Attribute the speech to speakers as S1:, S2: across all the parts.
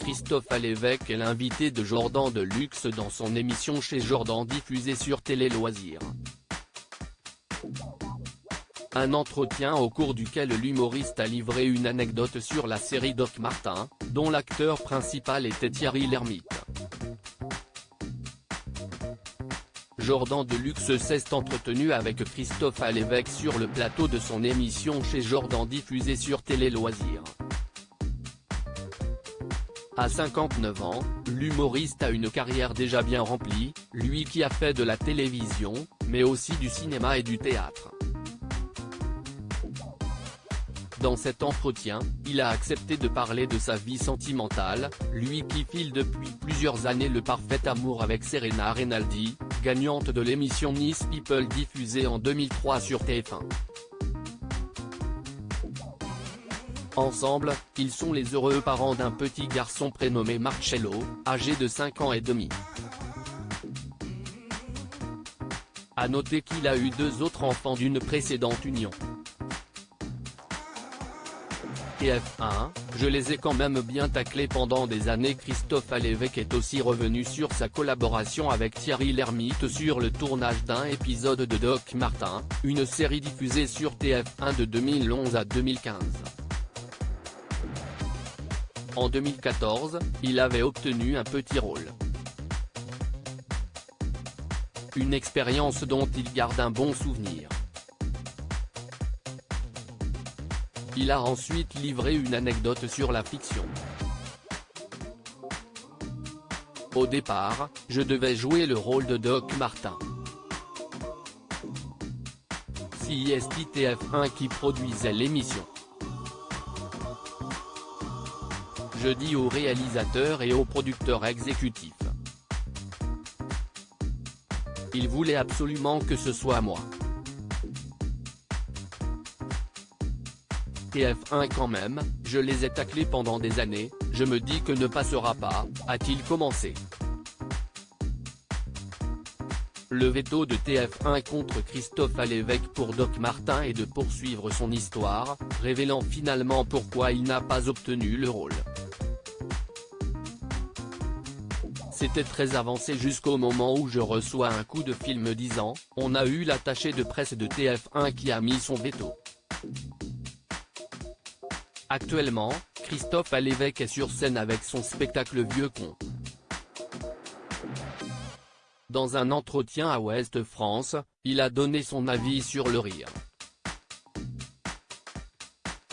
S1: Christophe Alévêque est l'invité de Jordan Deluxe dans son émission Chez Jordan diffusée sur Télé Loisirs. Un entretien au cours duquel l'humoriste a livré une anecdote sur la série Doc Martin, dont l'acteur principal était Thierry Lhermitte. Jordan Deluxe s'est entretenu avec Christophe Alévêque sur le plateau de son émission Chez Jordan diffusée sur Télé Loisirs. À 59 ans, l'humoriste a une carrière déjà bien remplie, lui qui a fait de la télévision, mais aussi du cinéma et du théâtre. Dans cet entretien, il a accepté de parler de sa vie sentimentale, lui qui file depuis plusieurs années le parfait amour avec Serena Rinaldi, gagnante de l'émission Nice People diffusée en 2003 sur TF1. Ensemble, ils sont les heureux parents d'un petit garçon prénommé Marcello, âgé de 5 ans et demi. À noter qu'il a eu 2 autres enfants d'une précédente union. TF1, je les ai quand même bien taclés pendant des années. Christophe Alévêque est aussi revenu sur sa collaboration avec Thierry Lhermitte sur le tournage d'un épisode de Doc Martin, une série diffusée sur TF1 de 2011 à 2015. En 2014, il avait obtenu un petit rôle. Une expérience dont il garde un bon souvenir. Il a ensuite livré une anecdote sur la fiction. Au départ, je devais jouer le rôle de Doc Martin. C'est TF1 qui produisait l'émission. Je dis au réalisateur et au producteur exécutif. Ils voulaient absolument que ce soit moi. TF1 quand même, je les ai taclés pendant des années, je me dis que ne passera pas, a-t-il commencé. Le veto de TF1 contre Christophe Alévêque pour Doc Martin est de poursuivre son histoire, révélant finalement pourquoi il n'a pas obtenu le rôle. C'était très avancé jusqu'au moment où je reçois un coup de fil me disant « On a eu l'attaché de presse de TF1 qui a mis son veto ». Actuellement, Christophe Alévêque est sur scène avec son spectacle Vieux Con. Dans un entretien à Ouest France, il a donné son avis sur le rire.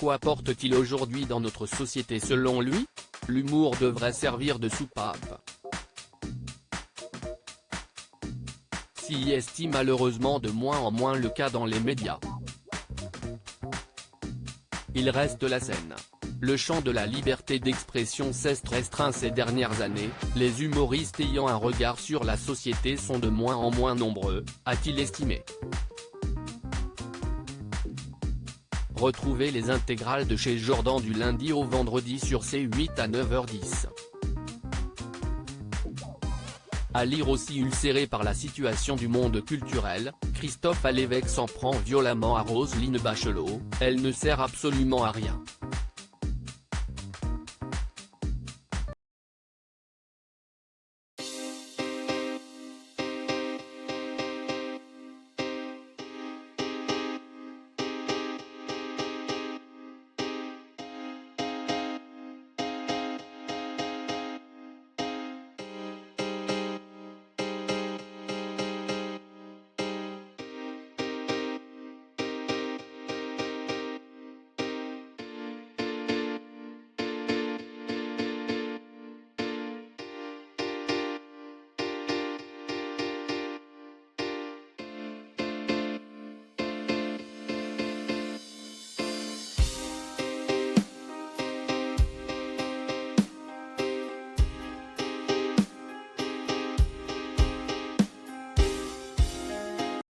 S1: Quoi apporte-t-il aujourd'hui dans notre société selon lui? L'humour devrait servir de soupape. C'est malheureusement de moins en moins le cas dans les médias. Il reste la scène. Le champ de la liberté d'expression s'est restreint ces dernières années, les humoristes ayant un regard sur la société sont de moins en moins nombreux, a-t-il estimé. Retrouvez les intégrales de Chez Jordan du lundi au vendredi sur C8 à 9h10. À lire aussi ulcéré par la situation du monde culturel, Christophe Alévêque s'en prend violemment à Roselyne Bachelot, elle ne sert absolument à rien.